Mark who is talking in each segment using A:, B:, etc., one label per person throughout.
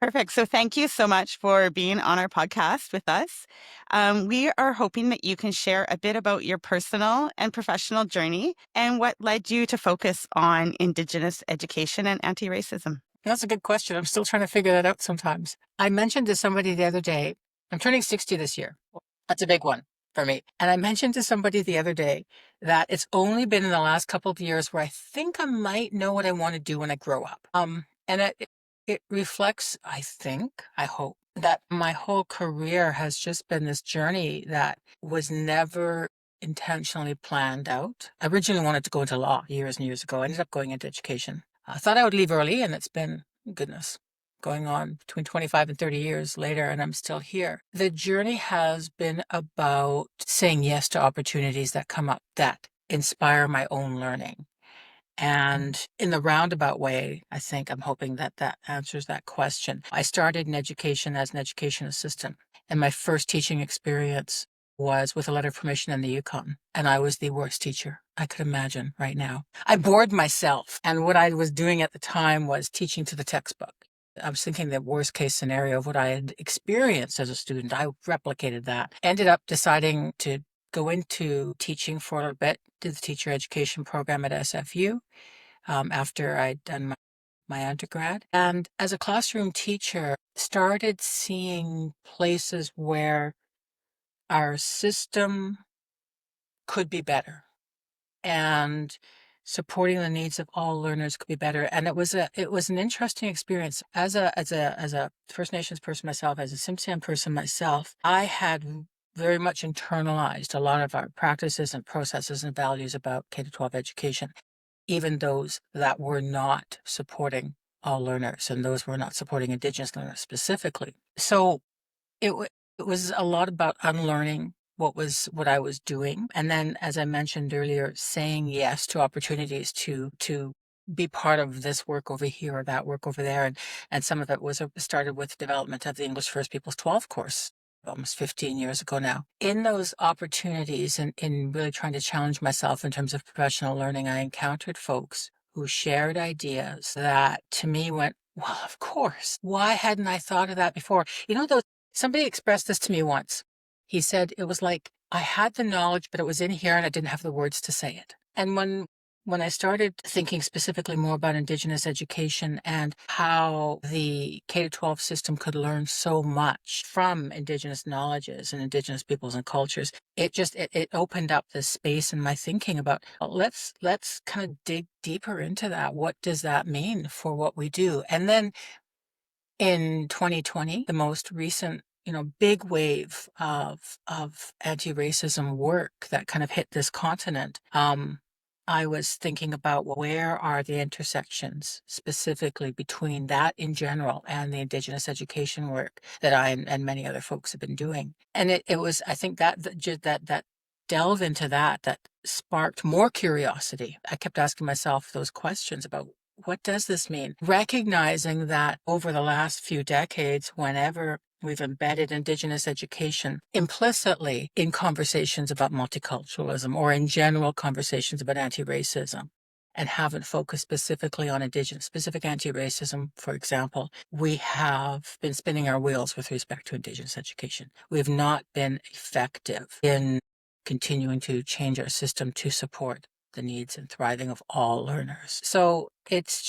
A: Perfect. So thank you so much for being on our podcast with us. We are hoping that you can share a bit about your personal and professional journey and what led you to focus on Indigenous education and anti-racism.
B: That's a good question. I'm still trying to figure that out sometimes. I mentioned to somebody the other day, I'm turning 60 this year. That's a big one for me. And I mentioned to somebody the other day that it's only been in the last couple of years where I think I might know what I want to do when I grow up. And it reflects, I think, I hope, that my whole career has just been this journey that was never intentionally planned out. I originally wanted to go into law years and years ago. I ended up going into education. I thought I would leave early, and it's been, goodness, going on between 25 and 30 years later, and I'm still here. The journey has been about saying yes to opportunities that come up that inspire my own learning. And in the roundabout way, I think I'm hoping that that answers that question. I started in education as an education assistant, and my first teaching experience was with a letter of permission in the Yukon. And I was the worst teacher I could imagine right now. I bored myself. And what I was doing at the time was teaching to the textbook. I was thinking the worst case scenario of what I had experienced as a student. I replicated that. Ended up deciding to go into teaching for a little bit, did the teacher education program at SFU after I'd done my undergrad. And as a classroom teacher, started seeing places where our system could be better and supporting the needs of all learners could be better. And it was an interesting experience. As a First Nations person myself, as a Tsimshian person myself, I had very much internalized a lot of our practices and processes and values about K-12 education, even those that were not supporting all learners and those were not supporting Indigenous learners specifically. So it was a lot about unlearning what I was doing. And then, as I mentioned earlier, saying yes to opportunities to be part of this work over here or that work over there. And some of it was started with development of the English First Peoples 12 course almost 15 years ago now. In those opportunities and in really trying to challenge myself in terms of professional learning, I encountered folks who shared ideas that to me went, well, of course. Why hadn't I thought of that before? Those somebody expressed this to me once. He said it was like I had the knowledge, but it was in here and I didn't have the words to say it. And when I started thinking specifically more about Indigenous education and how the K-12 system could learn so much from Indigenous knowledges and Indigenous peoples and cultures, it opened up this space in my thinking about, well, let's kind of dig deeper into that. What does that mean for what we do? And then in 2020, the most recent, big wave of anti-racism work that kind of hit this continent, I was thinking about, well, where are the intersections specifically between that in general and the Indigenous education work that I and many other folks have been doing. And it was, I think that delve into that sparked more curiosity. I kept asking myself those questions about, what does this mean? Recognizing that over the last few decades, whenever we've embedded Indigenous education implicitly in conversations about multiculturalism or in general conversations about anti-racism, and haven't focused specifically on Indigenous, specific anti-racism, for example, we have been spinning our wheels with respect to Indigenous education. We have not been effective in continuing to change our system to support the needs and thriving of all learners. So it's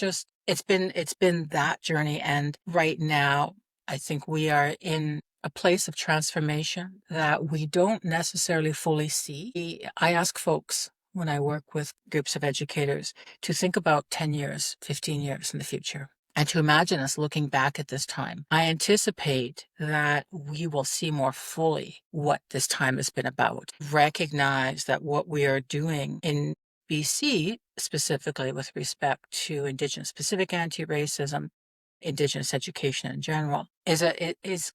B: been that journey. And right now, I think we are in a place of transformation that we don't necessarily fully see. I ask folks when I work with groups of educators to think about 10 years, 15 years in the future, and to imagine us looking back at this time. I anticipate that we will see more fully what this time has been about. Recognize that what we are doing in BC, specifically with respect to Indigenous specific anti-racism, Indigenous education in general,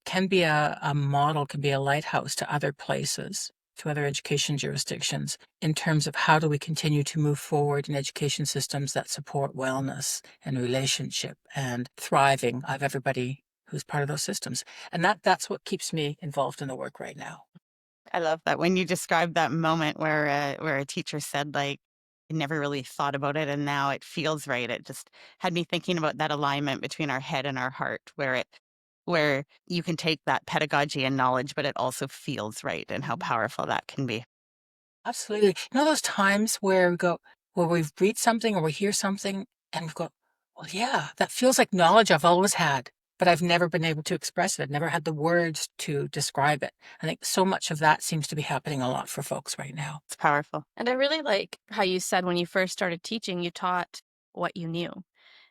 B: can be a model, can be a lighthouse to other places, to other education jurisdictions, in terms of how do we continue to move forward in education systems that support wellness and relationship and thriving of everybody who's part of those systems. And that's what keeps me involved in the work right now.
A: I love that when you described that moment where a teacher said, like, I never really thought about it and now it feels right. It just had me thinking about that alignment between our head and our heart, where it where you can take that pedagogy and knowledge, but it also feels right, and how
B: Mhm.
A: powerful that can be.
B: Absolutely. You know those times where where we read something or we hear something and we go, well, yeah, that feels like knowledge I've always had, but I've never been able to express it. I've never had the words to describe it. I think so much of that seems to be happening a lot for folks right now.
A: It's powerful.
C: And I really like how you said when you first started teaching, you taught what you knew.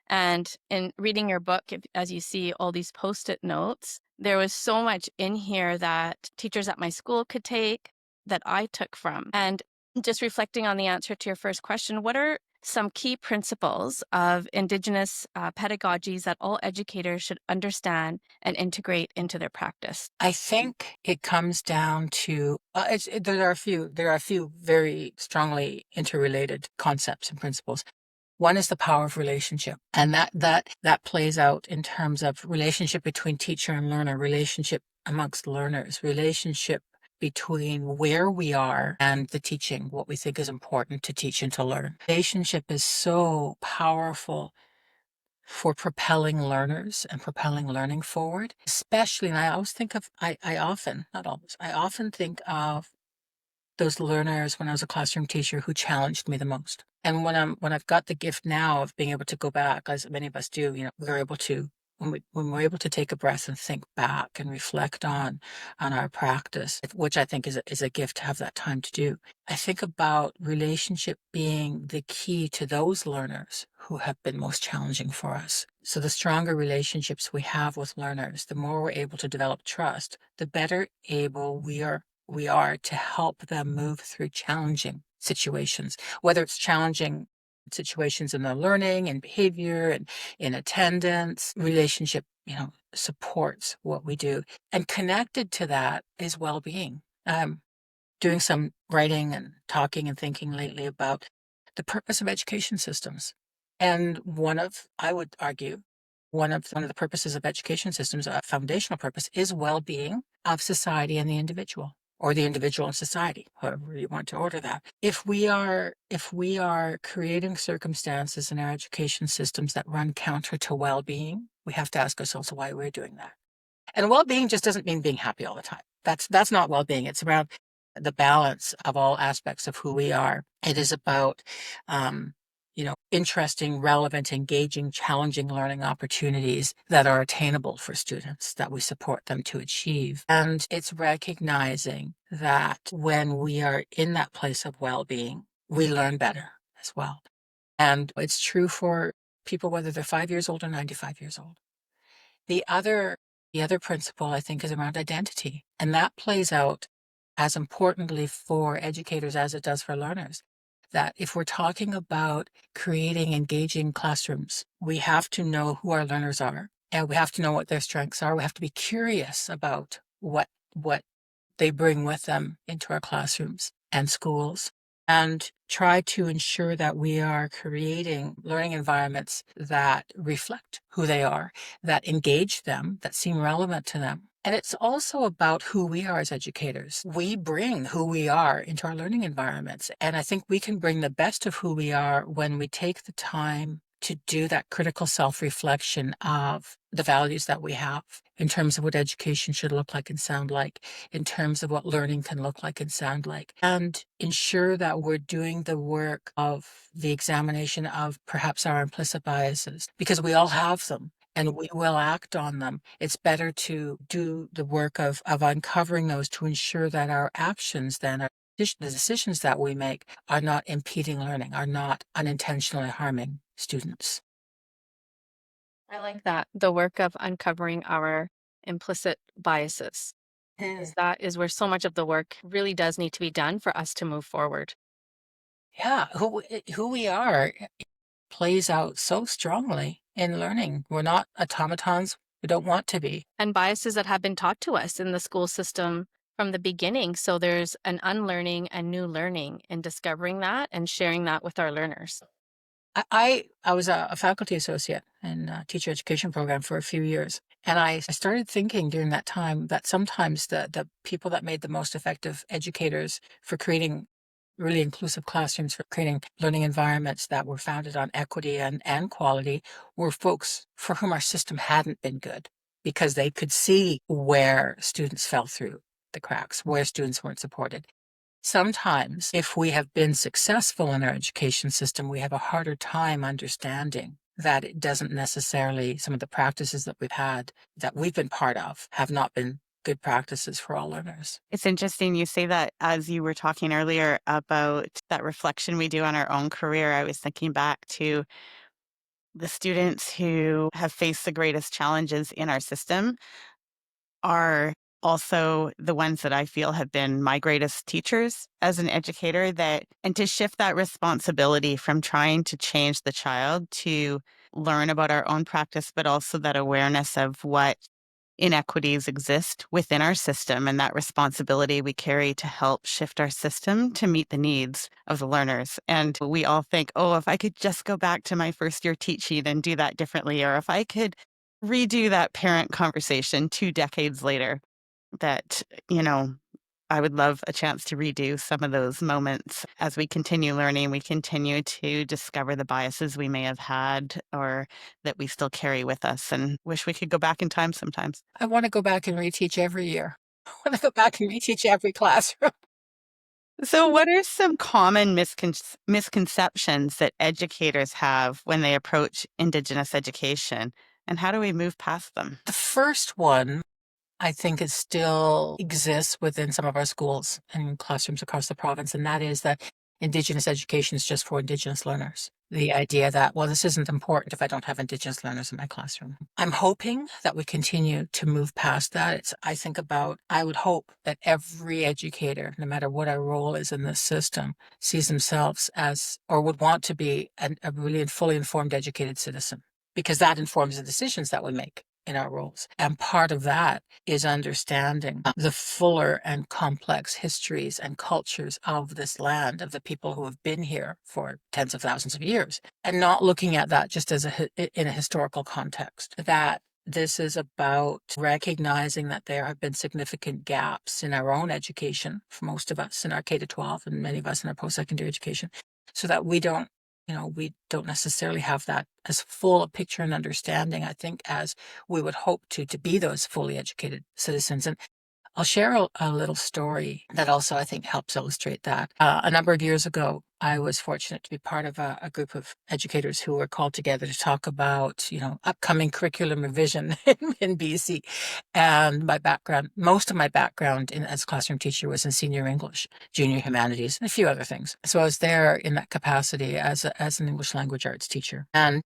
C: And in reading your book, as you see all these post it notes, there was so much in here that teachers at my school could take that I took from. And just reflecting on the answer to your first question, what are some key principles of Indigenous pedagogies that all educators should understand and integrate into their practice?
B: I think it comes down to there are a few very strongly interrelated concepts and principles. One is the power of relationship, and that plays out in terms of relationship between teacher and learner, relationship amongst learners, relationship between where we are and the teaching, what we think is important to teach and to learn. Relationship is so powerful for propelling learners and propelling learning forward, especially, and I always think of, I often, not always, I often think of those learners when I was a classroom teacher who challenged me the most. And when I've got the gift now of being able to go back, as many of us do, we're able to when we're able to take a breath and think back and reflect on our practice, which I think is a gift to have that time to do. I think about relationship being the key to those learners who have been most challenging for us. So the stronger relationships we have with learners, the more we're able to develop trust, the better able we are to help them move through challenging situations, whether it's challenging situations in their learning and behavior and in attendance. Relationship, supports what we do. And connected to that is well-being. Doing some writing and talking and thinking lately about the purpose of education systems. And I would argue, one of the purposes of education systems, a foundational purpose, is well-being of society and the individual, or the individual and society, however you want to order that. If we are creating circumstances in our education systems that run counter to well-being, we have to ask ourselves why we're doing that. And well-being just doesn't mean being happy all the time. That's not well-being. It's around the balance of all aspects of who we are. It is about, interesting, relevant, engaging, challenging learning opportunities that are attainable for students that we support them to achieve. And it's recognizing that when we are in that place of well-being, we learn better as well. And it's true for people, whether they're 5 years old or 95 years old. The other the other principle, I think, is around identity, and that plays out as importantly for educators as it does for learners. That if we're talking about creating engaging classrooms, we have to know who our learners are, and we have to know what their strengths are. We have to be curious about what they bring with them into our classrooms and schools, and try to ensure that we are creating learning environments that reflect who they are, that engage them, that seem relevant to them. And it's also about who we are as educators. We bring who we are into our learning environments. And I think we can bring the best of who we are when we take the time to do that critical self-reflection of the values that we have in terms of what education should look like and sound like, in terms of what learning can look like and sound like, and ensure that we're doing the work of the examination of perhaps our implicit biases, because we all have them and we will act on them. It's better to do the work of uncovering those to ensure that our actions then are the decisions that we make are not impeding learning, are not unintentionally harming students.
C: I like that. The work of uncovering our implicit biases,
B: Mm.
C: because that is where so much of the work really does need to be done for us to move forward.
B: Yeah, who we are plays out so strongly in learning. We're not automatons. We don't want to be.
C: And biases that have been taught to us in the school system from the beginning. So there's an unlearning and new learning in discovering that and sharing that with our learners.
B: I was a faculty associate in a teacher education program for a few years. And I started thinking during that time that sometimes the people that made the most effective educators for creating really inclusive classrooms, for creating learning environments that were founded on equity and quality, were folks for whom our system hadn't been good. because they could see where students fell through the cracks, where students weren't supported. Sometimes, if we have been successful in our education system, we have a harder time understanding that it doesn't necessarily, some of the practices that we've had, that we've been part of, have not been good practices for all learners.
A: It's interesting you say that as you were talking earlier about that reflection we do on our own career. I was thinking back to the students who have faced the greatest challenges in our system are also the ones that I feel have been my greatest teachers as an educator, that and to shift that responsibility from trying to change the child to learn about our own practice, but also that awareness of what inequities exist within our system and that responsibility we carry to help shift our system to meet the needs of the learners. And we all think, oh, if I could just go back to my first year teaching and do that differently, or if I could redo that parent conversation 2 decades later, that, I would love a chance to redo some of those moments. As we continue learning, we continue to discover the biases we may have had or that we still carry with us, and wish we could go back in time sometimes.
B: I want to go back and reteach every year. I want to go back and reteach every classroom.
A: So, what are some common misconceptions that educators have when they approach Indigenous education, and how do we move past them?
B: The first one, I think, it still exists within some of our schools and classrooms across the province, and that is that Indigenous education is just for Indigenous learners. The idea that, well, this isn't important if I don't have Indigenous learners in my classroom. I'm hoping that we continue to move past that. I would hope that every educator, no matter what our role is in this system, sees themselves as, or would want to be, a really fully informed, educated citizen, because that informs the decisions that we make in our roles. And part of that is understanding the fuller and complex histories and cultures of this land, of the people who have been here for tens of thousands of years, and not looking at that just as in a historical context. That this is about recognizing that there have been significant gaps in our own education for most of us in our K-12 and many of us in our post-secondary education, so that we don't necessarily have that as full a picture and understanding, I think, as we would hope to be those fully educated citizens. And I'll share a little story that also, I think, helps illustrate that. A number of years ago, I was fortunate to be part of a group of educators who were called together to talk about, upcoming curriculum revision in BC. And most of my background as a classroom teacher was in senior English, junior humanities, and a few other things. So I was there in that capacity as an English language arts teacher. And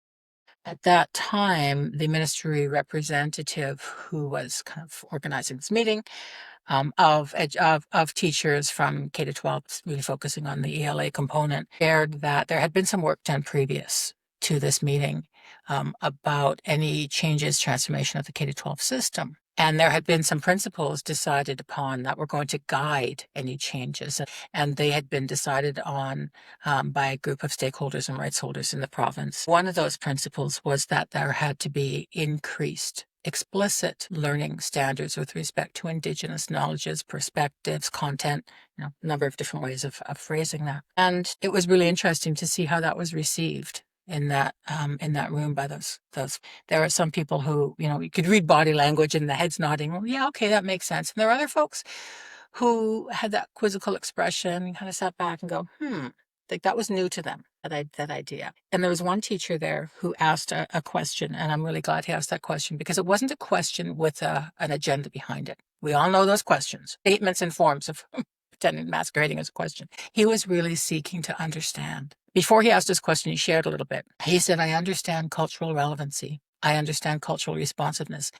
B: at that time, the ministry representative who was kind of organizing this meeting of teachers from K to 12, really focusing on the ELA component, shared that there had been some work done previous to this meeting about any changes, transformation of the K to 12 system. And there had been some principles decided upon that were going to guide any changes. And they had been decided on by a group of stakeholders and rights holders in the province. One of those principles was that there had to be increased explicit learning standards with respect to Indigenous knowledges, perspectives, content, a number of different ways of phrasing that. And it was really interesting to see how that was received in that room by those. There are some people who, you could read body language and the heads nodding. Well, yeah, okay, that makes sense. And there are other folks who had that quizzical expression and kind of sat back and go, like that was new to them, that idea. And there was one teacher there who asked a question, and I'm really glad he asked that question, because it wasn't a question with an agenda behind it. We all know those questions, statements and forms of pretending masquerading as a question. He was really seeking to understand. Before he asked his question, he shared a little bit. He said, I understand cultural relevancy. I understand cultural responsiveness.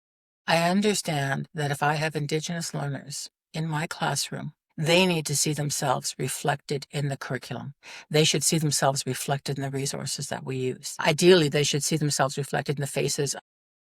B: I understand that if I have Indigenous learners in my classroom, they need to see themselves reflected in the curriculum. They should see themselves reflected in the resources that we use. Ideally, they should see themselves reflected in the faces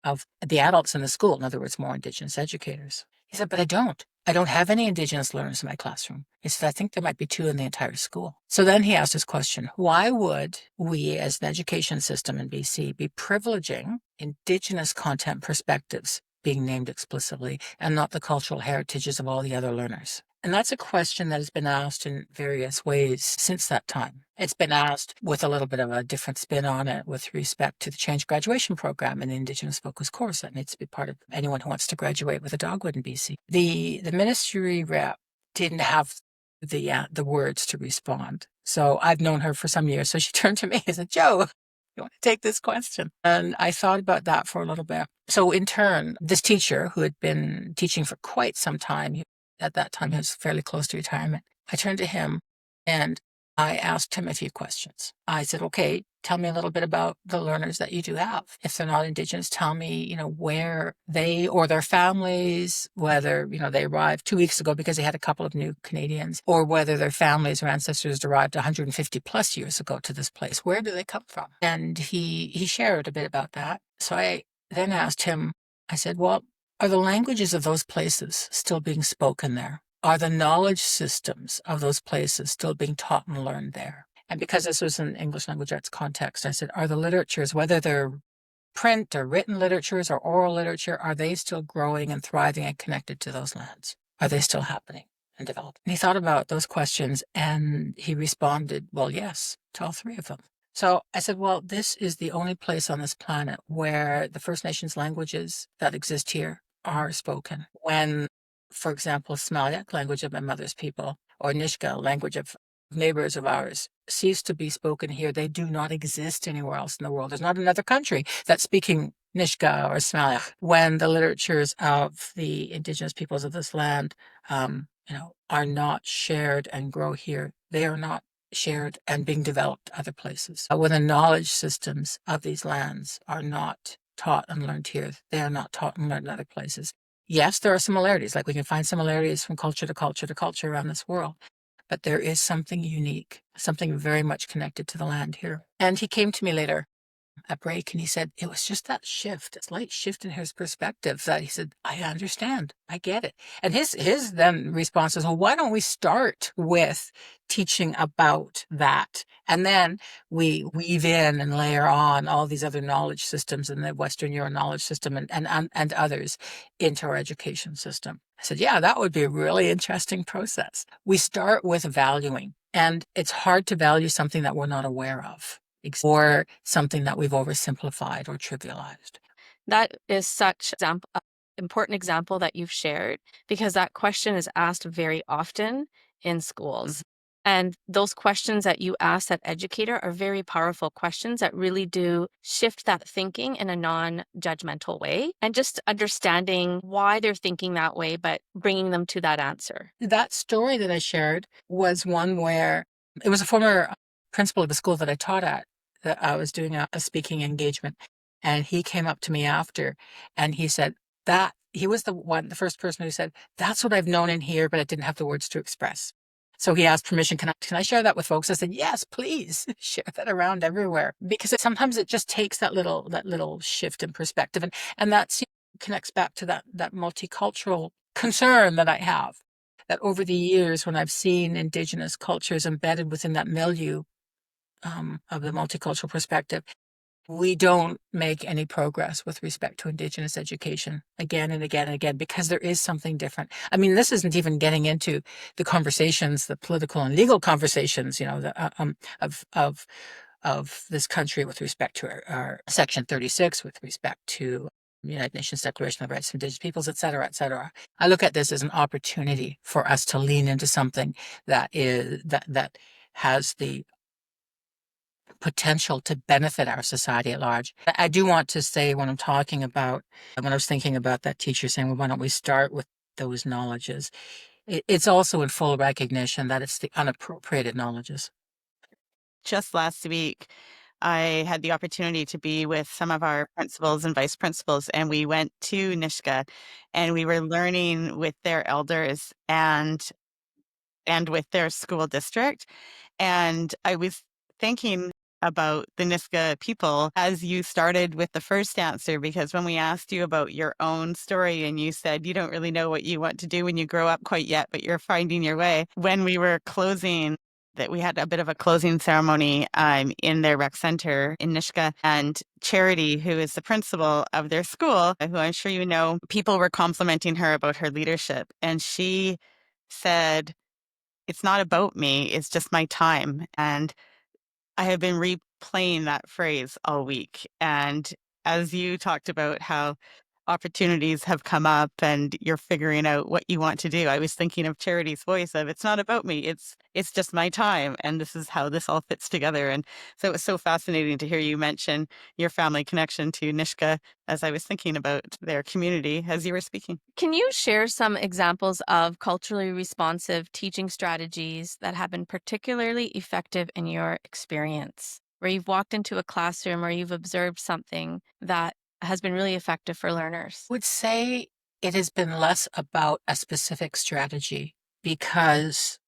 B: of the adults in the school, in other words, more Indigenous educators. He said, but I don't. I don't have any Indigenous learners in my classroom. He said, I think there might be 2 in the entire school. So then he asked his question, why would we as an education system in BC be privileging Indigenous content perspectives being named explicitly and not the cultural heritages of all the other learners? And that's a question that has been asked in various ways since that time. It's been asked with a little bit of a different spin on it with respect to the Change Graduation Program and the Indigenous Focus course that needs to be part of anyone who wants to graduate with a dogwood in BC. The ministry rep didn't have the words to respond. So I've known her for some years. So she turned to me and said, "Joe, you want to take this question?" And I thought about that for a little bit. So in turn, this teacher who had been teaching for quite some time, at that time he was fairly close to retirement, I turned to him and I asked him a few questions. I said, "Okay, tell me a little bit about the learners that you do have. If they're not Indigenous, tell me, where they or their families, whether, they arrived 2 weeks ago because they had a couple of new Canadians, or whether their families or ancestors arrived 150 plus years ago to this place. Where do they come from?" And he shared a bit about that. So I then asked him, I said, "Well, are the languages of those places still being spoken there? Are the knowledge systems of those places still being taught and learned there?" And because this was an English language arts context, I said, "Are the literatures, whether they're print or written literatures or oral literature, are they still growing and thriving and connected to those lands? Are they still happening and developing?" And he thought about those questions and he responded, "Well, yes," to all three of them. So I said, "Well, this is the only place on this planet where the First Nations languages that exist here are spoken. When, for example, Smalyak, language of my mother's people, or Nishka, language of neighbors of ours, cease to be spoken here, they do not exist anywhere else in the world. There's not another country that's speaking Nishka or Smalyak. When the literatures of the Indigenous peoples of this land, are not shared and grow here, they are not shared and being developed other places. When the knowledge systems of these lands are not taught and learned here, they are not taught and learned in other places. Yes, there are similarities, like we can find similarities from culture to culture to culture around this world, but there is something unique, something very much connected to the land here." And he came to me later at break and he said, it was just that shift, a slight shift in his perspective that he said, "I understand, I get it." And his then response was, "Well, why don't we start with teaching about that? And then we weave in and layer on all these other knowledge systems in the Western Euro knowledge system and others into our education system." I said, "Yeah, that would be a really interesting process. We start with valuing, and it's hard to value something that we're not aware of, or something that we've oversimplified or trivialized."
C: That is such important example that you've shared because that question is asked very often in schools. And those questions that you ask that educator are very powerful questions that really do shift that thinking in a non-judgmental way and just understanding why they're thinking that way, but bringing them to that answer.
B: That story that I shared was one where it was a former principal of the school that I taught at, that I was doing a speaking engagement. And he came up to me after and he said that he was the first person who said, "That's what I've known in here, but I didn't have the words to express." So he asked permission, can I share that with folks? I said, "Yes, please share that around everywhere." Because sometimes it just takes that little shift in perspective. And that connects back to that multicultural concern that I have, that over the years, when I've seen Indigenous cultures embedded within that milieu of the multicultural perspective, we don't make any progress with respect to Indigenous education again and again and again, because there is something different. I mean, this isn't even getting into the conversations, the political and legal conversations, of this country with respect to our Section 36, with respect to the United Nations Declaration of the Rights of Indigenous Peoples, et cetera, et cetera. I look at this as an opportunity for us to lean into something that has the potential to benefit our society at large. I do want to say, when I was thinking about that teacher saying, "Well, why don't we start with those knowledges?" It's also in full recognition that it's the unappropriated knowledges.
A: Just last week, I had the opportunity to be with some of our principals and vice principals, and we went to Nishka and we were learning with their elders and with their school district. And I was thinking about the Niska people as you started with the first answer, because when we asked you about your own story and you said you don't really know what you want to do when you grow up quite yet, but you're finding your way. When we were closing, that we had a bit of a closing ceremony in their rec center in Nishka, and Charity, who is the principal of their school, who I'm sure you know, people were complimenting her about her leadership, and she said, "It's not about me, it's just my time." And I have been replaying that phrase all week. And as you talked about how opportunities have come up and you're figuring out what you want to do, I was thinking of Charity's voice of, "It's not about me, it's just my time." And this is how this all fits together. And so it was so fascinating to hear you mention your family connection to Nishka as I was thinking about their community as you were speaking.
C: Can you share some examples of culturally responsive teaching strategies that have been particularly effective in your experience, where you've walked into a classroom or you've observed something that has been really effective for learners?
B: Would say it has been less about a specific strategy because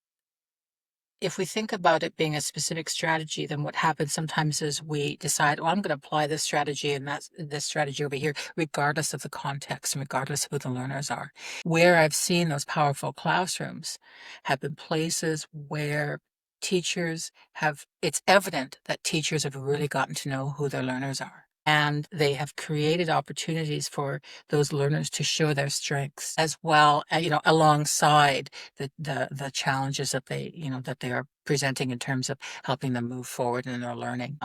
B: if we think about it being a specific strategy, then what happens sometimes is we decide, well, I'm going to apply this strategy and that's this strategy over here, regardless of the context and regardless of who the learners are. Where I've seen those powerful classrooms have been places where teachers have, it's evident that teachers have really gotten to know who their learners are. And they have created opportunities for those learners to show their strengths as well, alongside the challenges that they are presenting in terms of helping them move forward in their learning.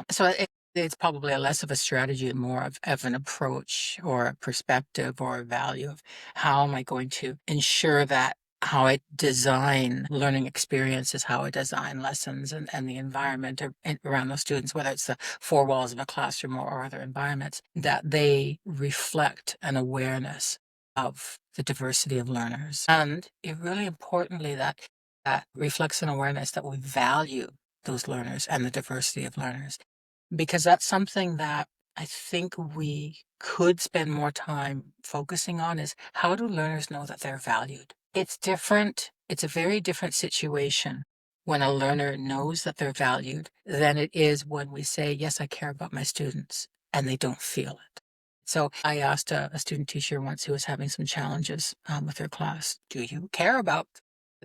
B: It's probably less of a strategy and more of an approach or a perspective or a value of how am I going to ensure that how I design learning experiences, how I design lessons and the environment around those students, whether it's the four walls of a classroom or other environments, that they reflect an awareness of the diversity of learners. And really importantly, that reflects an awareness that we value those learners and the diversity of learners, because that's something that I think we could spend more time focusing on is how do learners know that they're valued? It's different. It's a very different situation when a learner knows that they're valued than it is when we say, yes, I care about my students, and they don't feel it. So I asked a student teacher once who was having some challenges with her class, do you care about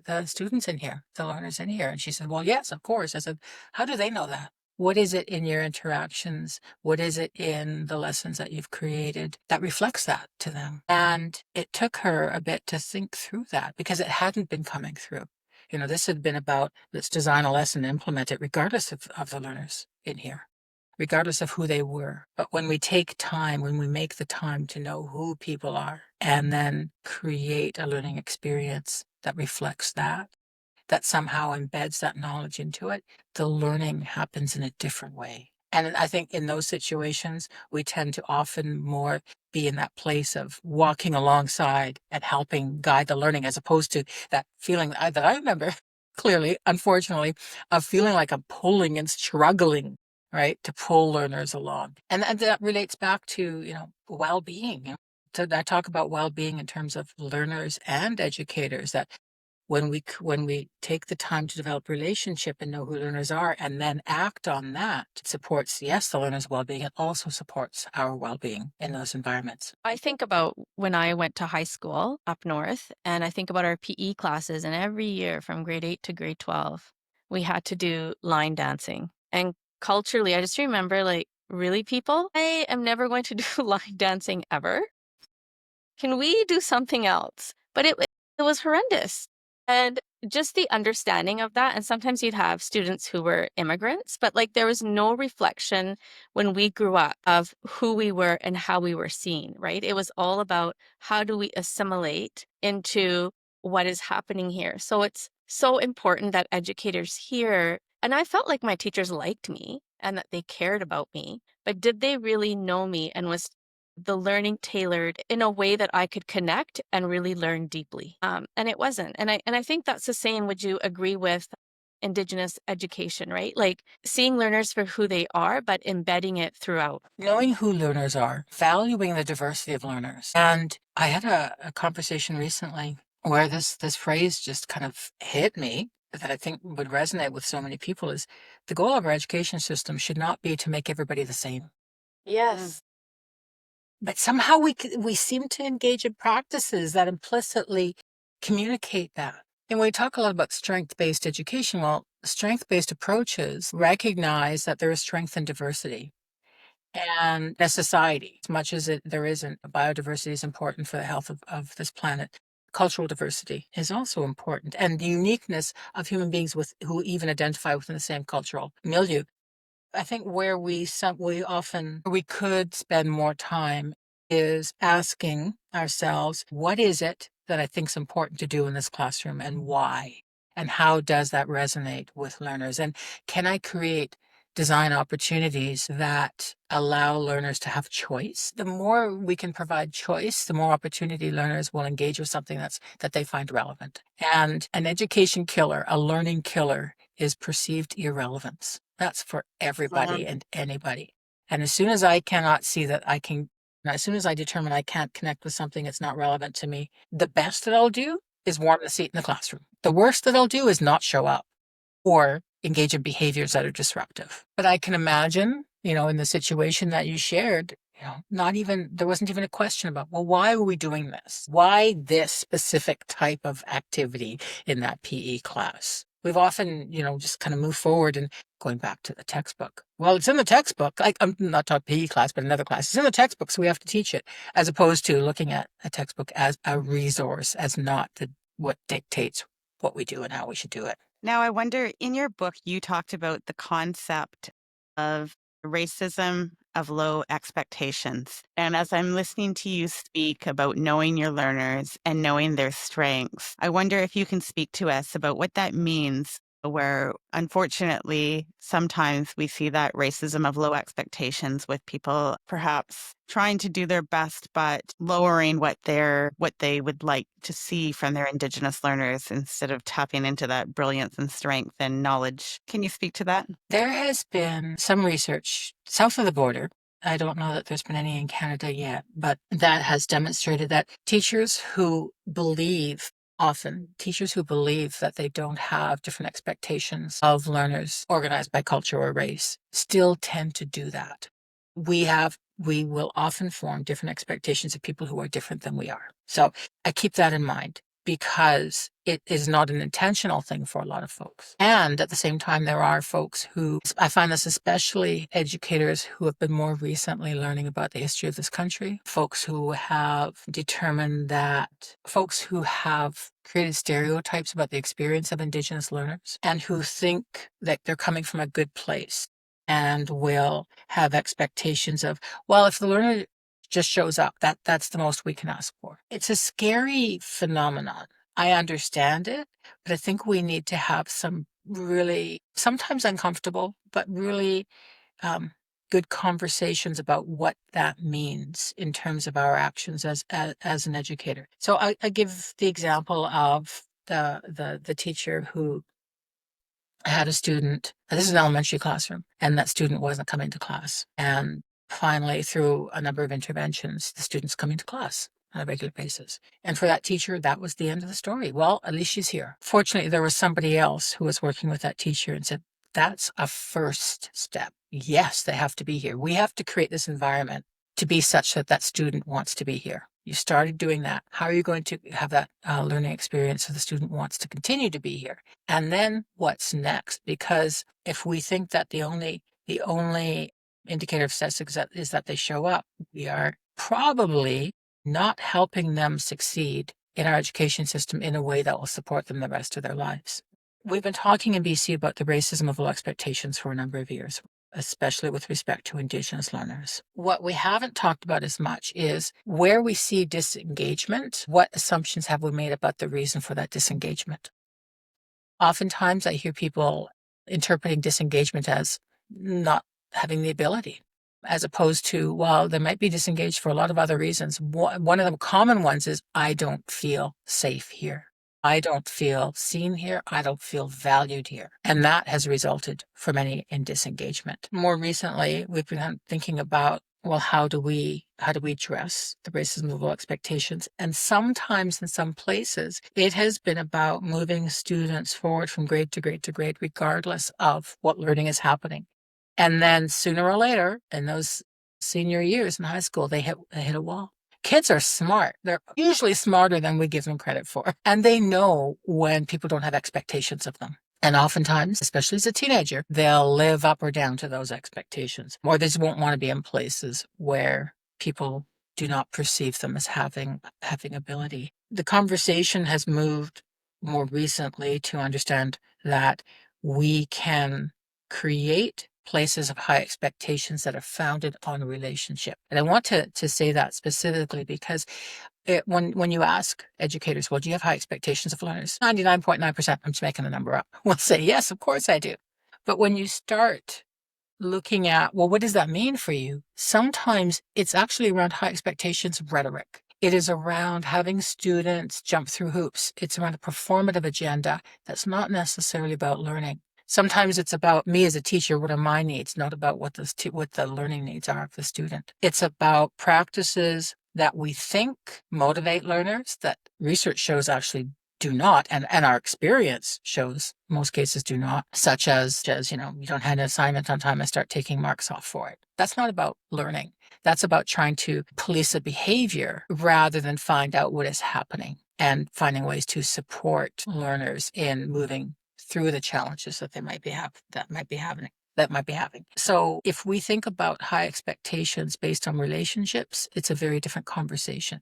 B: the students in here, the learners in here? And she said, well, yes, of course. I said, how do they know that? What is it in your interactions? What is it in the lessons that you've created that reflects that to them? And it took her a bit to think through that because it hadn't been coming through. This had been about let's design a lesson and implement it regardless of the learners in here, regardless of who they were. But when we take time, when we make the time to know who people are and then create a learning experience that reflects that somehow embeds that knowledge into it, the learning happens in a different way. And I think in those situations, we tend to often more be in that place of walking alongside and helping guide the learning, as opposed to that feeling that I remember clearly, unfortunately, of feeling like I'm pulling and struggling, right, to pull learners along. And that relates back to, well-being. So I talk about well-being in terms of learners and educators, that when we take the time to develop relationship and know who learners are and then act on that, it supports, yes, the learner's well-being. It also supports our well-being in those environments.
C: I think about when I went to high school up north, and I think about our PE classes, and every year from grade 8 to grade 12, we had to do line dancing. And culturally, I just remember like, really, people, I am never going to do line dancing ever. Can we do something else? But it was horrendous. And just the understanding of that. And sometimes you'd have students who were immigrants, but like there was no reflection when we grew up of who we were and how we were seen, right? It was all about how do we assimilate into what is happening here. So it's so important that educators here, and I felt like my teachers liked me and that they cared about me, but did they really know me, and was the learning tailored in a way that I could connect and really learn deeply? And it wasn't. And I think that's the same. Would you agree with Indigenous education, right? Like seeing learners for who they are, but embedding it throughout.
B: Knowing who learners are, valuing the diversity of learners. And I had a conversation recently where this phrase just kind of hit me that I think would resonate with so many people is the goal of our education system should not be to make everybody the same.
C: Yes.
B: But somehow we seem to engage in practices that implicitly communicate that. And we talk a lot about strength-based education. Well, strength-based approaches recognize that there is strength in diversity. And as society, as much as there isn't, biodiversity is important for the health of this planet. cultural diversity is also important, and the uniqueness of human beings who even identify within the same cultural milieu. I think where we could spend more time is asking ourselves, what is it that I think is important to do in this classroom and why? And how does that resonate with learners? And can I create design opportunities that allow learners to have choice? The more we can provide choice, the more opportunity learners will engage with something that they find relevant. And an education killer, a learning killer, is perceived irrelevance. That's for everybody and anybody. And as soon as I cannot see that as soon as I determine I can't connect with something that's not relevant to me, the best that I'll do is warm the seat in the classroom. The worst that I'll do is not show up or engage in behaviors that are disruptive. But I can imagine, in the situation that you shared, there wasn't even a question about, well, why are we doing this? Why this specific type of activity in that PE class? We've often, just kind of moved forward and going back to the textbook. Well, it's in the textbook. I'm not talking PE class, but another class. It's in the textbook, so we have to teach it, as opposed to looking at a textbook as a resource, as not what dictates what we do and how we should do it.
A: Now, I wonder, in your book, you talked about the concept of racism of low expectations. And as I'm listening to you speak about knowing your learners and knowing their strengths, I wonder if you can speak to us about what that means, where unfortunately, sometimes we see that racism of low expectations with people perhaps trying to do their best, but lowering what they would like to see from their Indigenous learners instead of tapping into that brilliance and strength and knowledge. Can you speak to that?
B: There has been some research south of the border. I don't know that there's been any in Canada yet, but that has demonstrated that teachers who believe that they don't have different expectations of learners organized by culture or race still tend to do that. We will often form different expectations of people who are different than we are. So I keep that in mind, because it is not an intentional thing for a lot of folks. And at the same time, there are folks who, I find this especially educators who have been more recently learning about the history of this country, folks who have created stereotypes about the experience of Indigenous learners, and who think that they're coming from a good place and will have expectations of, well, if the learner just shows up, that's the most we can ask for. It's a scary phenomenon. I understand it, but I think we need to have some really, sometimes uncomfortable, but really good conversations about what that means in terms of our actions as an educator. So I give the example of the teacher who had a student. This is an elementary classroom, and that student wasn't coming to class. And finally, through a number of interventions, the student's coming to class on a regular basis. And for that teacher, that was the end of the story. Well, at least she's here. Fortunately, there was somebody else who was working with that teacher and said, that's a first step. Yes, they have to be here. We have to create this environment to be such that that student wants to be here. You started doing that. How are you going to have that learning experience so the student wants to continue to be here? And then what's next? Because if we think that the only indicator of success is that they show up, we are probably not helping them succeed in our education system in a way that will support them the rest of their lives. We've been talking in BC about the racism of low expectations for a number of years, especially with respect to Indigenous learners. What we haven't talked about as much is where we see disengagement, what assumptions have we made about the reason for that disengagement? Oftentimes I hear people interpreting disengagement as not having the ability, as opposed to, well, they might be disengaged for a lot of other reasons. One of the common ones is, I don't feel safe here. I don't feel seen here. I don't feel valued here. And that has resulted for many in disengagement. More recently, we've been thinking about, well, how do we address the racism of low expectations? And sometimes in some places, it has been about moving students forward from grade to grade to grade, regardless of what learning is happening. And then sooner or later, in those senior years in high school, they hit a wall. Kids are smart. They're usually smarter than we give them credit for. And they know when people don't have expectations of them. And oftentimes, especially as a teenager, they'll live up or down to those expectations. Or they just won't want to be in places where people do not perceive them as having ability. The conversation has moved more recently to understand that we can create places of high expectations that are founded on relationship. And I want to say that specifically because when you ask educators, well, do you have high expectations of learners? 99.9%, I'm just making the number up, will say, yes, of course I do. But when you start looking at, well, what does that mean for you? Sometimes it's actually around high expectations rhetoric. It is around having students jump through hoops. It's around a performative agenda that's not necessarily about learning. Sometimes it's about me as a teacher, what are my needs, not about what the learning needs are of the student. It's about practices that we think motivate learners that research shows actually do not, and our experience shows most cases do not, such as, you don't have an assignment on time, I start taking marks off for it. That's not about learning. That's about trying to police a behavior rather than find out what is happening and finding ways to support learners in moving through the challenges that they might be having. So if we think about high expectations based on relationships, it's a very different conversation.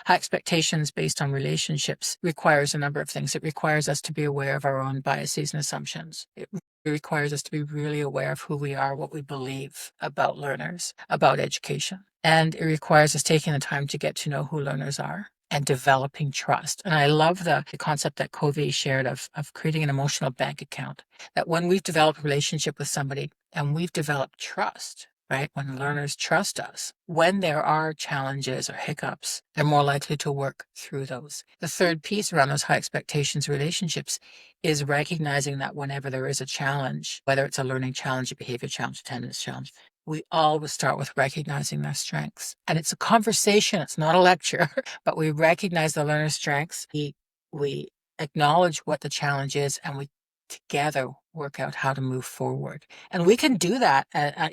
B: High expectations based on relationships requires a number of things. It requires us to be aware of our own biases and assumptions. It requires us to be really aware of who we are, what we believe about learners, about education. And it requires us taking the time to get to know who learners are and developing trust. And I love the concept that Covey shared of creating an emotional bank account, that when we've developed a relationship with somebody and we've developed trust, right? When learners trust us, when there are challenges or hiccups, they're more likely to work through those. The third piece around those high expectations relationships is recognizing that whenever there is a challenge, whether it's a learning challenge, a behavior challenge, attendance challenge, we always start with recognizing their strengths. And it's a conversation, it's not a lecture, but we recognize the learner's strengths. We acknowledge what the challenge is, and we together work out how to move forward. And we can do that at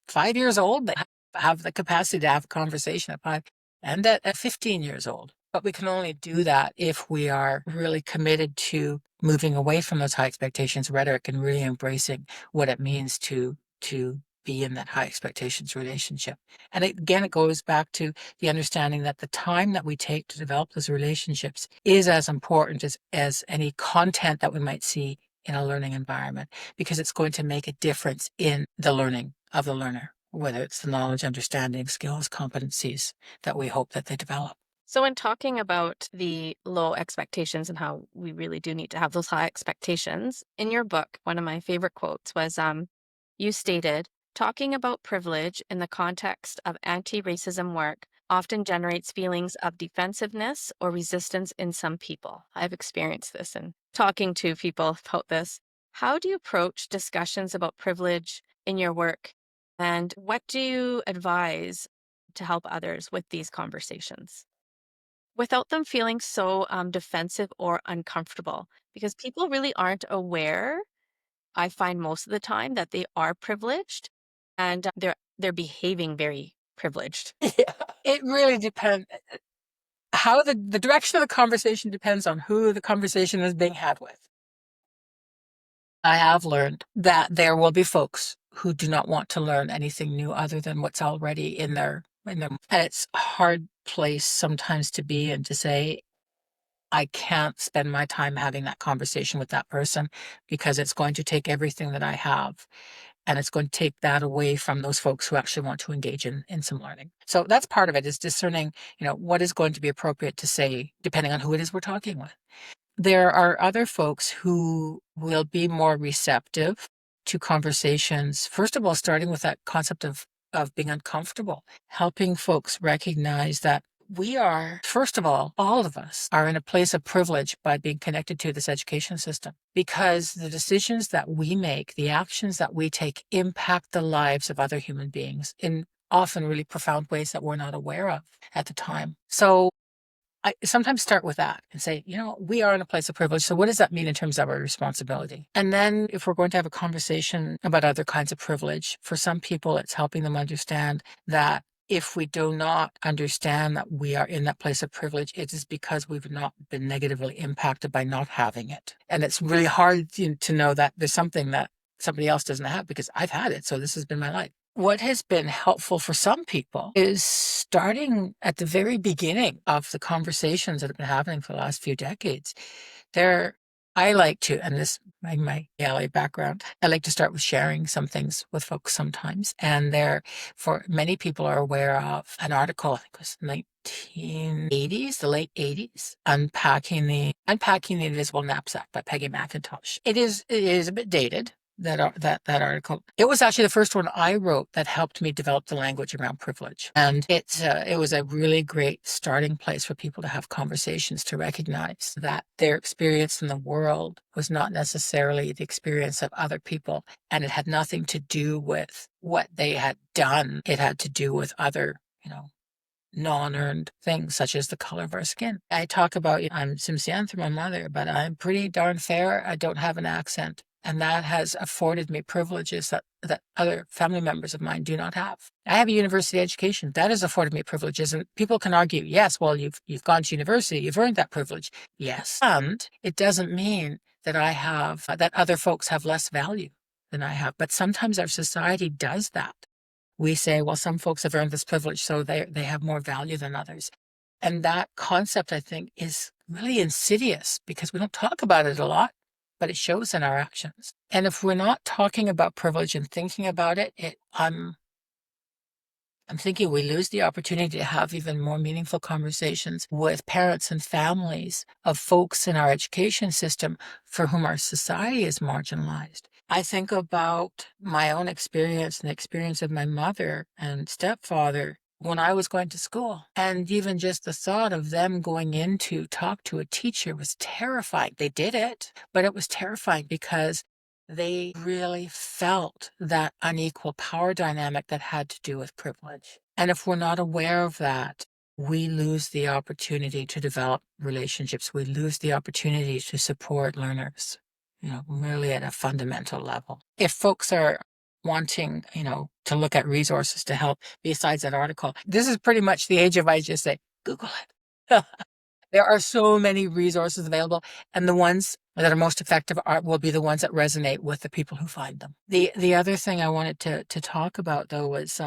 B: 5 years old, they have the capacity to have a conversation at 5 and at 15 years old. But we can only do that if we are really committed to moving away from those high expectations rhetoric and really embracing what it means to be in that high expectations relationship. And again, it goes back to the understanding that the time that we take to develop those relationships is as important as any content that we might see in a learning environment, because it's going to make a difference in the learning of the learner, whether it's the knowledge, understanding, skills, competencies that we hope that they develop.
C: So, in talking about the low expectations and how we really do need to have those high expectations, in your book, one of my favorite quotes was you stated, talking about privilege in the context of anti racism work often generates feelings of defensiveness or resistance in some people. I've experienced this in talking to people about this. How do you approach discussions about privilege in your work? And what do you advise to help others with these conversations without them feeling so defensive or uncomfortable? Because people really aren't aware, I find most of the time, that they are privileged and they're behaving very privileged.
B: Yeah, it really depends. How the direction of the conversation depends on who the conversation is being had with. I have learned that there will be folks who do not want to learn anything new other than what's already in their, and it's a hard place sometimes to be and to say, I can't spend my time having that conversation with that person because it's going to take everything that I have. And it's going to take that away from those folks who actually want to engage in some learning. So that's part of it, is discerning, what is going to be appropriate to say, depending on who it is we're talking with. There are other folks who will be more receptive to conversations. First of all, starting with that concept of being uncomfortable, helping folks recognize that we are, first of all of us are in a place of privilege by being connected to this education system, because the decisions that we make, the actions that we take, impact the lives of other human beings in often really profound ways that we're not aware of at the time. So I sometimes start with that and say, we are in a place of privilege. So what does that mean in terms of our responsibility? And then if we're going to have a conversation about other kinds of privilege, for some people, it's helping them understand that if we do not understand that we are in that place of privilege, it is because we've not been negatively impacted by not having it. And it's really hard to know that there's something that somebody else doesn't have, because I've had it. So this has been my life. What has been helpful for some people is starting at the very beginning of the conversations that have been happening for the last few decades. I like to, and this my LA background, I like to start with sharing some things with folks sometimes. And for many people are aware of an article, I think it was 1980s, the late 80s, Unpacking the Invisible Knapsack by Peggy McIntosh. It is a bit dated. That article. It was actually the first one I wrote that helped me develop the language around privilege, and it was a really great starting place for people to have conversations, to recognize that their experience in the world was not necessarily the experience of other people, and it had nothing to do with what they had done. It had to do with other, non-earned things such as the color of our skin. I talk about I'm Tsimshian through my mother, but I'm pretty darn fair. I don't have an accent. And that has afforded me privileges that other family members of mine do not have. I have a university education. That has afforded me privileges. And people can argue, yes, well, you've gone to university, you've earned that privilege. Yes. And it doesn't mean that that other folks have less value than I have. But sometimes our society does that. We say, well, some folks have earned this privilege, so they have more value than others. And that concept, I think, is really insidious because we don't talk about it a lot, but it shows in our actions. And if we're not talking about privilege and thinking about it, I'm thinking we lose the opportunity to have even more meaningful conversations with parents and families of folks in our education system for whom our society is marginalized. I think about my own experience and the experience of my mother and stepfather when I was going to school. And even just the thought of them going in to talk to a teacher was terrifying. They did it, but it was terrifying because they really felt that unequal power dynamic that had to do with privilege. And if we're not aware of that, we lose the opportunity to develop relationships. We lose the opportunity to support learners, really at a fundamental level. If folks are wanting, to look at resources to help besides that article, this is pretty much the age of I just say, Google it. There are so many resources available, and the ones that are most effective will be the ones that resonate with the people who find them. The other thing I wanted to talk about, though, was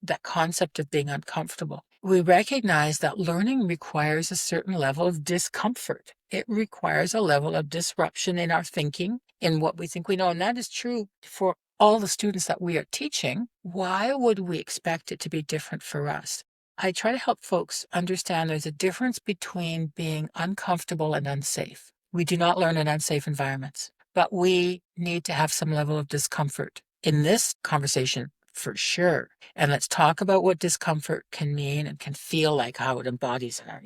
B: that concept of being uncomfortable. We recognize that learning requires a certain level of discomfort. It requires a level of disruption in our thinking, in what we think we know, and that is true for all the students that we are teaching. Why would we expect it to be different for us? I try to help folks understand there's a difference between being uncomfortable and unsafe. We do not learn in unsafe environments, but we need to have some level of discomfort in this conversation for sure. And let's talk about what discomfort can mean and can feel like, how it embodies in our,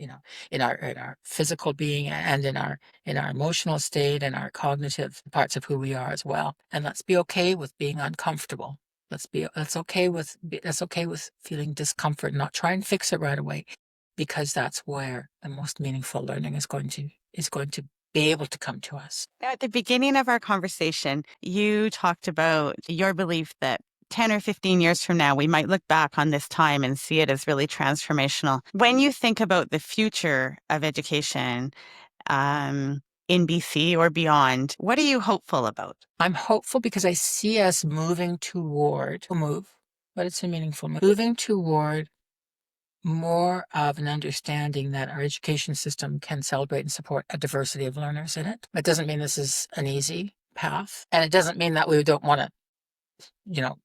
B: in our physical being and in our emotional state and our cognitive parts of who we are as well. And let's be okay with being uncomfortable. That's okay with feeling discomfort, not try and fix it right away, because that's where the most meaningful learning is going to be able to come to us.
A: Now, at the beginning of our conversation, you talked about your belief that 10 or 15 years from now, we might look back on this time and see it as really transformational. When you think about the future of education, in BC or beyond, what are you hopeful about?
B: I'm hopeful because I see us moving toward but it's a meaningful move, moving toward more of an understanding that our education system can celebrate and support a diversity of learners in it. It doesn't mean this is an easy path, and it doesn't mean that we don't want to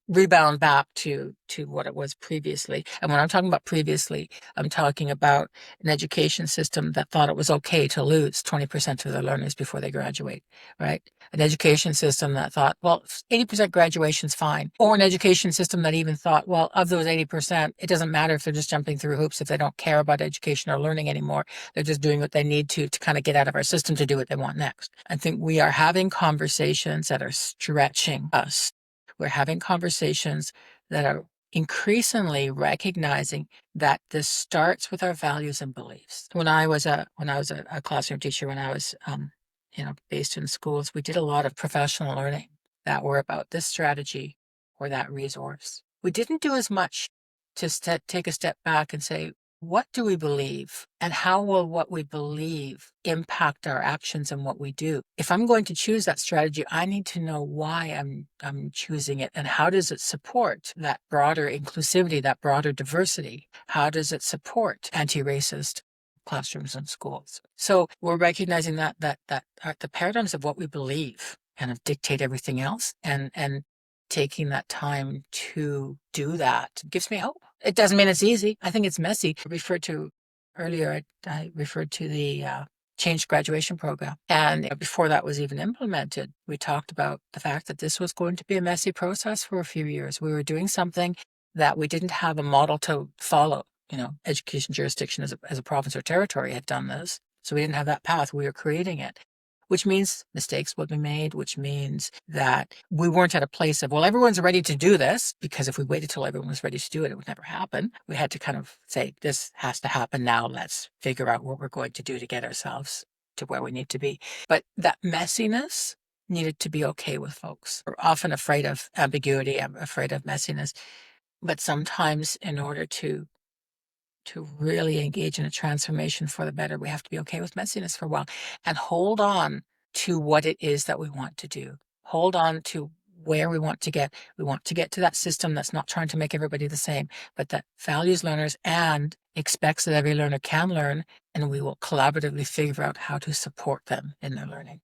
B: rebound back to what it was previously. And when I'm talking about previously, I'm talking about an education system that thought it was okay to lose 20% of their learners before they graduate, right? An education system that thought, well, 80% graduation's fine. Or an education system that even thought, well, of those 80%, it doesn't matter if they're just jumping through hoops, if they don't care about education or learning anymore. They're just doing what they need to kind of get out of our system to do what they want next. I think we are having conversations that are stretching us. We're having conversations that are increasingly recognizing that this starts with our values and beliefs. When I was a classroom teacher, when I was based in schools, we did a lot of professional learning that were about this strategy or that resource. We didn't do as much to take a step back and say, what do we believe and how will what we believe impact our actions and what we do? If I'm going to choose that strategy, I need to know why I'm choosing it and how does it support that broader inclusivity, that broader diversity? How does it support anti-racist classrooms and schools? So we're recognizing that the paradigms of what we believe kind of dictate everything else, and taking that time to do that gives me hope. It doesn't mean it's easy. I think it's messy. Earlier, I referred to the changed graduation program. And before that was even implemented, we talked about the fact that this was going to be a messy process for a few years. We were doing something that we didn't have a model to follow. Education jurisdiction as a province or territory had done this. So we didn't have that path. We were creating it, which means mistakes will be made, which means that we weren't at a place of, well, everyone's ready to do this, because if we waited till everyone was ready to do it, it would never happen. We had to kind of say, this has to happen now. Let's figure out what we're going to do to get ourselves to where we need to be. But that messiness needed to be okay with folks. We're often afraid of ambiguity, afraid of messiness. But sometimes in order to really engage in a transformation for the better, we have to be okay with messiness for a while and hold on to what it is that we want to do. Hold on to where we want to get. We want to get to that system that's not trying to make everybody the same, but that values learners and expects that every learner can learn, and we will collaboratively figure out how to support them in their learning.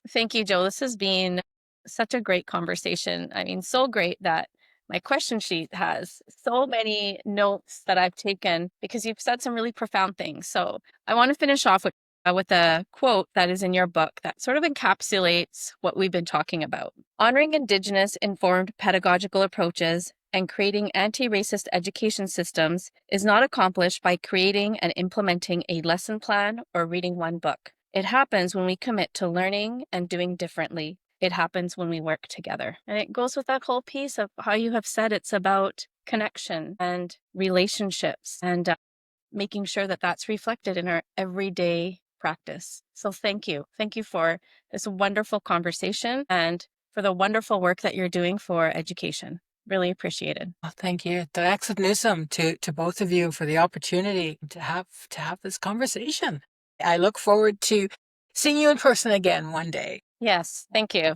C: Thank you, Joe. This has been such a great conversation. I mean, so great that my question sheet has so many notes that I've taken because you've said some really profound things. So I want to finish off with a quote that is in your book that sort of encapsulates what we've been talking about. Honoring Indigenous informed pedagogical approaches and creating anti-racist education systems is not accomplished by creating and implementing a lesson plan or reading one book. It happens when we commit to learning and doing differently. It happens when we work together. And it goes with that whole piece of how you have said it's about connection and relationships and making sure that that's reflected in our everyday practice. So thank you. Thank you for this wonderful conversation and for the wonderful work that you're doing for education. Really appreciated.
B: Well, thank you. Daxid Newsome to both of you for the opportunity to have this conversation. I look forward to seeing you in person again one day.
C: Yes, thank you.